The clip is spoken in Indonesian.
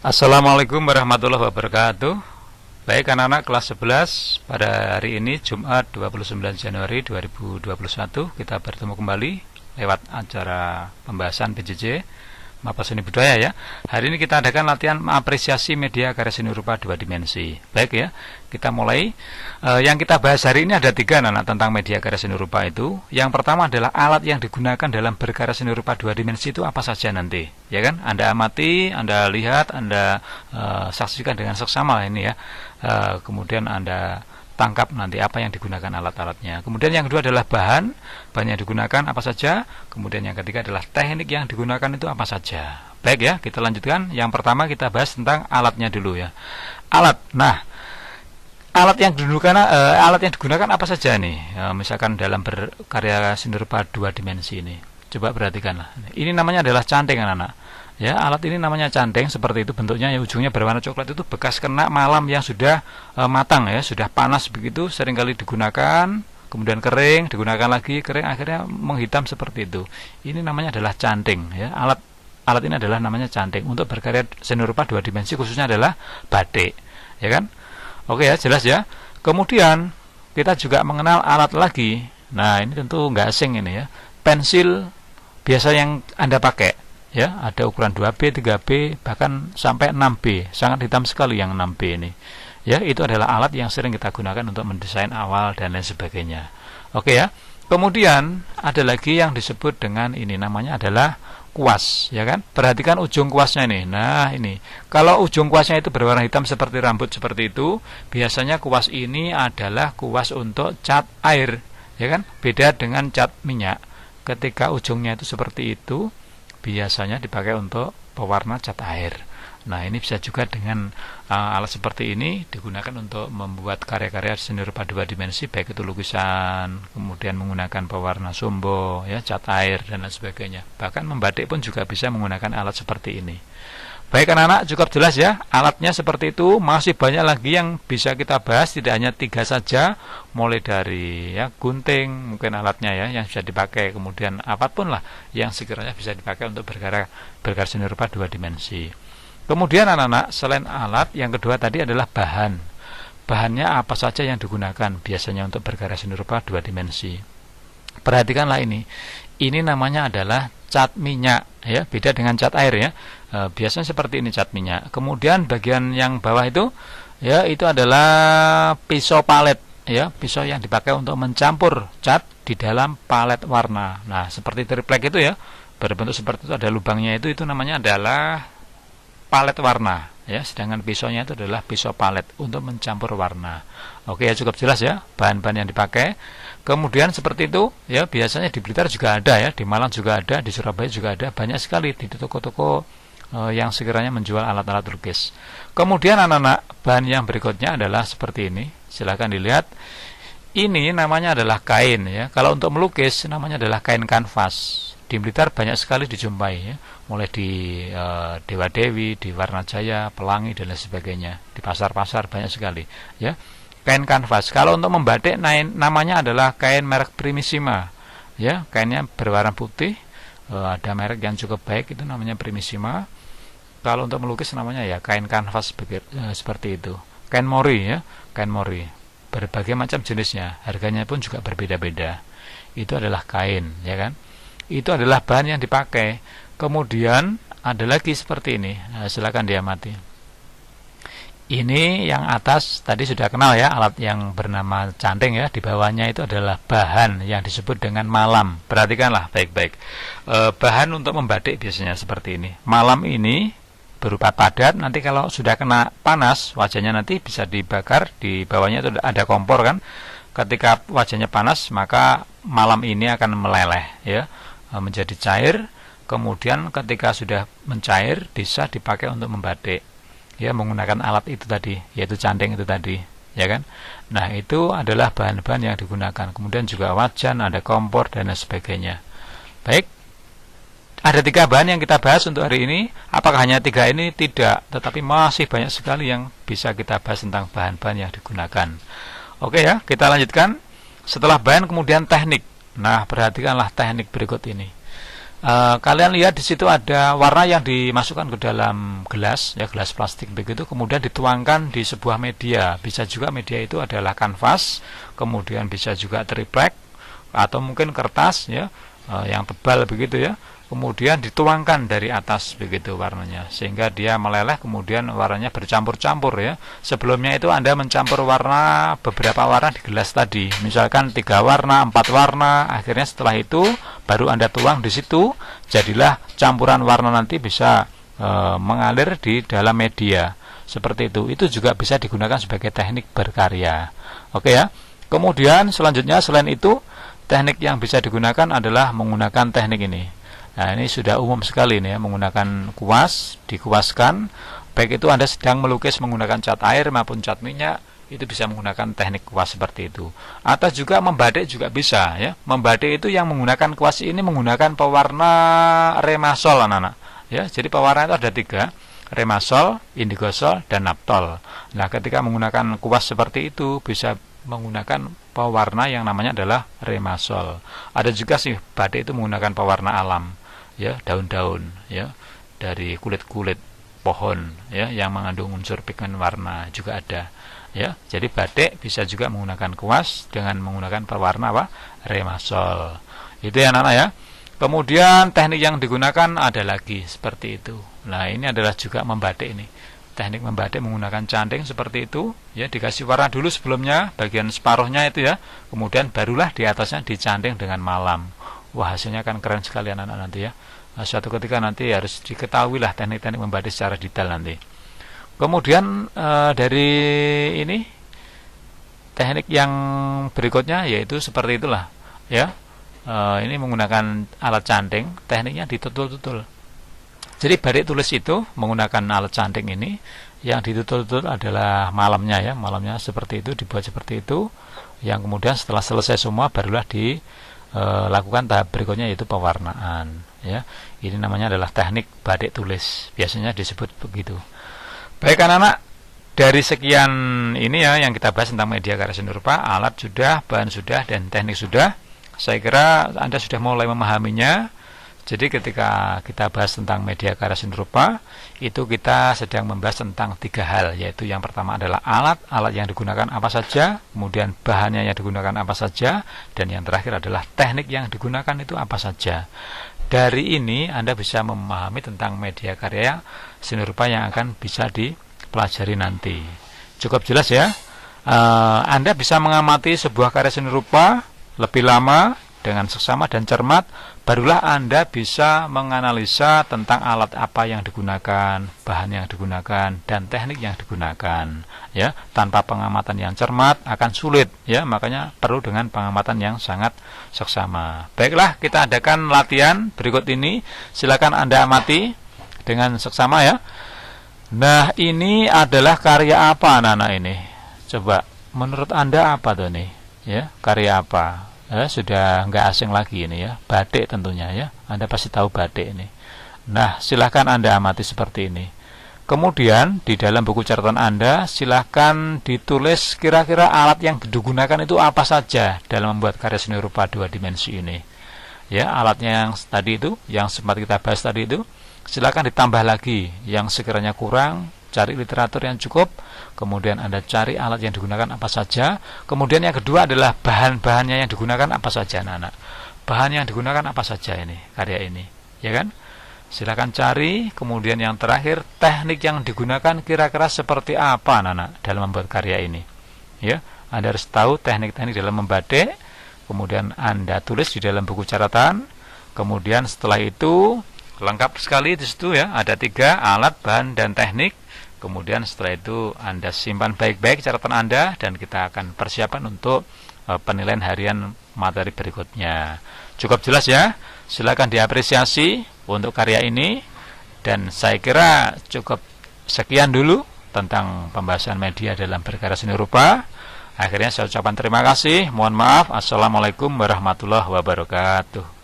Assalamualaikum warahmatullahi wabarakatuh. Baik anak-anak kelas 11, pada hari ini Jumat 29 Januari 2021 kita bertemu kembali lewat acara pembahasan PJJ Mapa Seni Budaya ya. Hari ini kita adakan latihan mengapresiasi media karya seni rupa dua dimensi. Baik ya, kita mulai. Yang kita bahas hari ini ada tiga anak tentang media karya seni rupa itu. Yang pertama adalah alat yang digunakan dalam berkarya seni rupa dua dimensi itu apa saja nanti, ya kan? Anda amati, Anda lihat, Anda saksikan dengan seksama ini ya. Kemudian Anda tangkap nanti apa yang digunakan alat-alatnya. Kemudian yang kedua adalah bahan yang digunakan apa saja. Kemudian yang ketiga adalah teknik yang digunakan itu apa saja. Baik ya, kita lanjutkan. Yang pertama kita bahas tentang alatnya dulu ya. Alat. Nah, alat yang digunakan apa saja nih? Misalkan dalam berkarya seni rupa dua dimensi ini. Coba perhatikanlah. Ini namanya adalah canting anak-anak. Ya, alat ini namanya canting, seperti itu bentuknya ya, ujungnya berwarna coklat, itu bekas kena malam yang sudah matang ya, sudah panas begitu, seringkali digunakan, kemudian kering, digunakan lagi, kering, akhirnya menghitam seperti itu. Ini namanya adalah canting ya. Alat ini adalah namanya canting untuk berkarya seni rupa dua dimensi, khususnya adalah batik, ya kan? Oke ya, jelas ya. Kemudian kita juga mengenal alat lagi. Nah, ini tentu nggak asing ini ya. Pensil biasa yang Anda pakai. Ya, ada ukuran 2B, 3B, bahkan sampai 6B. Sangat hitam sekali yang 6B ini. Ya, itu adalah alat yang sering kita gunakan untuk mendesain awal dan lain sebagainya. Oke ya. Kemudian ada lagi yang disebut dengan ini, namanya adalah kuas, ya kan? Perhatikan ujung kuasnya ini. Nah, ini. Kalau ujung kuasnya itu berwarna hitam seperti rambut seperti itu, biasanya kuas ini adalah kuas untuk cat air, ya kan? Beda dengan cat minyak. Ketika ujungnya itu seperti itu, biasanya dipakai untuk pewarna cat air. Nah, ini bisa juga dengan alat seperti ini digunakan untuk membuat karya-karya seni rupa dua dimensi, baik itu lukisan, kemudian menggunakan pewarna sumbo, ya, cat air dan lain sebagainya. Bahkan membatik pun juga bisa menggunakan alat seperti ini. Baik anak-anak, cukup jelas ya, alatnya seperti itu. Masih banyak lagi yang bisa kita bahas, tidak hanya tiga saja, mulai dari ya gunting, mungkin alatnya ya yang bisa dipakai, kemudian apapun lah yang sekiranya bisa dipakai untuk berkarya seni rupa dua dimensi. Kemudian anak-anak, selain alat, yang kedua tadi adalah bahan. Bahannya apa saja yang digunakan biasanya untuk berkarya seni rupa dua dimensi. Perhatikanlah ini. Ini namanya adalah cat minyak ya, beda dengan cat air ya. Biasanya seperti ini cat minyak. Kemudian bagian yang bawah itu ya, itu adalah pisau palet ya, pisau yang dipakai untuk mencampur cat di dalam palet warna. Nah, seperti triplek itu ya, berbentuk seperti itu, ada lubangnya itu namanya adalah palet warna ya, sedangkan pisaunya itu adalah pisau palet untuk mencampur warna. Oke ya, cukup jelas ya bahan-bahan yang dipakai. Kemudian seperti itu ya, biasanya di Blitar juga ada ya, di Malang juga ada, di Surabaya juga ada, banyak sekali di toko-toko yang sekiranya menjual alat-alat lukis. Kemudian anak-anak, bahan yang berikutnya adalah seperti ini. Silahkan dilihat. Ini namanya adalah kain ya. Kalau untuk melukis namanya adalah kain kanvas. Di Blitar banyak sekali dijumpai ya, mulai di Dewa Dewi, di Warna Jaya, Pelangi dan lain sebagainya. Di pasar-pasar banyak sekali ya. Kain kanvas. Kalau untuk membatik namanya adalah kain merek Primissima ya, kainnya berwarna putih. Ada merek yang cukup baik, itu namanya Primissima. Kalau untuk melukis namanya ya kain kanvas seperti itu. Kain mori ya, kain mori. Berbagai macam jenisnya, harganya pun juga berbeda-beda. Itu adalah kain ya kan. Itu adalah bahan yang dipakai. Kemudian ada lagi seperti ini. Nah, silakan diamati. Ini yang atas tadi sudah kenal ya, alat yang bernama canting ya. Di bawahnya itu adalah bahan yang disebut dengan malam. Perhatikanlah baik-baik. Bahan untuk membatik biasanya seperti ini. Malam ini berupa padat. Nanti kalau sudah kena panas, wajahnya nanti bisa dibakar. Di bawahnya itu ada kompor kan. Ketika wajahnya panas, maka malam ini akan meleleh ya, menjadi cair. Kemudian ketika sudah mencair, bisa dipakai untuk membatik ya, menggunakan alat itu tadi, yaitu canting itu tadi ya kan. Nah, itu adalah bahan-bahan yang digunakan. Kemudian juga wajan, ada kompor dan lain sebagainya. Baik, ada tiga bahan yang kita bahas untuk hari ini. Apakah hanya tiga ini? Tidak, tetapi masih banyak sekali yang bisa kita bahas tentang bahan-bahan yang digunakan. Oke ya, kita lanjutkan. Setelah bahan kemudian teknik. Nah, perhatikanlah teknik berikut ini. Kalian lihat di situ ada warna yang dimasukkan ke dalam gelas, ya, gelas plastik begitu, kemudian dituangkan di sebuah media. Bisa juga media itu adalah kanvas, kemudian bisa juga triplek atau mungkin kertas, ya, yang tebal begitu, ya. Kemudian dituangkan dari atas begitu warnanya, sehingga dia meleleh, kemudian warnanya bercampur-campur, ya. Sebelumnya itu Anda mencampur warna, beberapa warna di gelas tadi, misalkan 3 warna, 4 warna, akhirnya setelah itu baru Anda tuang di situ, jadilah campuran warna, nanti bisa mengalir di dalam media seperti itu. Itu juga bisa digunakan sebagai teknik berkarya. Oke, ya. Kemudian selanjutnya, selain itu, teknik yang bisa digunakan adalah menggunakan teknik ini. Nah, ini sudah umum sekali nih, ya, menggunakan kuas, dikuaskan. Baik itu Anda sedang melukis menggunakan cat air maupun cat minyak, itu bisa menggunakan teknik kuas seperti itu. Atau juga membatik juga bisa, ya. Membatik itu yang menggunakan kuas ini menggunakan pewarna remasol, anak-anak. Ya, jadi pewarna itu ada 3, remasol, indigosol, dan naptol. Nah, ketika menggunakan kuas seperti itu bisa menggunakan pewarna yang namanya adalah remasol. Ada juga sih batik itu menggunakan pewarna alam, ya, daun-daun, ya, dari kulit-kulit pohon, ya, yang mengandung unsur pigmen warna juga ada, ya. Jadi batik bisa juga menggunakan kuas dengan menggunakan pewarna apa? Remasol. Itu ya, anak-anak, ya. Kemudian teknik yang digunakan ada lagi seperti itu. Nah, ini adalah juga membatik ini. Teknik membatik menggunakan canting seperti itu, ya, dikasih warna dulu sebelumnya bagian separuhnya itu, ya. Kemudian barulah di atasnya dicanting dengan malam. Wah, hasilnya kan keren sekali, anak-anak, nanti, ya. Nah, suatu ketika nanti harus diketahui lah teknik-teknik membatik secara detail nanti. Kemudian dari ini teknik yang berikutnya yaitu seperti itulah, ya. Ini menggunakan alat canting, tekniknya ditutul-tutul. Jadi batik tulis itu menggunakan alat canting ini, yang ditutul-tutul adalah malamnya, ya. Malamnya seperti itu, dibuat seperti itu, yang kemudian setelah selesai semua barulah dilakukan tahap berikutnya yaitu pewarnaan, ya. Ini namanya adalah teknik batik tulis, biasanya disebut begitu. Baik, anak-anak, dari sekian ini, ya, yang kita bahas tentang media karya seni rupa, alat sudah, bahan sudah, dan teknik sudah. Saya kira Anda sudah mulai memahaminya. Jadi ketika kita bahas tentang media karya seni rupa, itu kita sedang membahas tentang 3 hal, yaitu yang pertama adalah alat yang digunakan apa saja, kemudian bahannya yang digunakan apa saja, dan yang terakhir adalah teknik yang digunakan itu apa saja. Dari ini Anda bisa memahami tentang media karya seni rupa yang akan bisa dipelajari nanti. Cukup jelas, ya. Anda bisa mengamati sebuah karya seni rupa lebih lama dengan seksama dan cermat, barulah Anda bisa menganalisa tentang alat apa yang digunakan, bahan yang digunakan, dan teknik yang digunakan, ya. Tanpa pengamatan yang cermat akan sulit, ya. Makanya perlu dengan pengamatan yang sangat seksama. Baiklah, kita adakan latihan berikut ini. Silakan Anda amati dengan seksama, ya. Nah, ini adalah karya apa, anak-anak ini? Coba, menurut Anda apa tuh nih? Ya, karya apa? Sudah nggak asing lagi ini, ya. Batik tentunya, ya. Anda pasti tahu batik ini. Nah, silahkan Anda amati seperti ini. Kemudian di dalam buku catatan Anda silahkan ditulis kira-kira alat yang digunakan itu apa saja dalam membuat karya seni rupa 2 dimensi ini. Ya, alatnya yang tadi itu, yang sempat kita bahas tadi itu, silahkan ditambah lagi. Yang sekiranya kurang, cari literatur yang cukup, kemudian Anda cari alat yang digunakan apa saja. Kemudian yang kedua adalah bahan-bahannya yang digunakan apa saja, anak-anak. Bahan yang digunakan apa saja ini, karya ini, ya kan? Silakan cari. Kemudian yang terakhir, teknik yang digunakan kira-kira seperti apa, anak-anak, dalam membuat karya ini, ya. Anda harus tahu teknik-teknik dalam membatik. Kemudian Anda tulis di dalam buku catatan. Kemudian setelah itu lengkap sekali di situ, ya. Ada 3 alat, bahan, dan teknik. Kemudian setelah itu Anda simpan baik-baik catatan Anda, dan kita akan persiapan untuk penilaian harian materi berikutnya. Cukup jelas, ya. Silakan diapresiasi untuk karya ini, dan saya kira cukup sekian dulu tentang pembahasan media dalam berkarya seni rupa. Akhirnya saya ucapkan terima kasih. Mohon maaf. Assalamualaikum warahmatullahi wabarakatuh.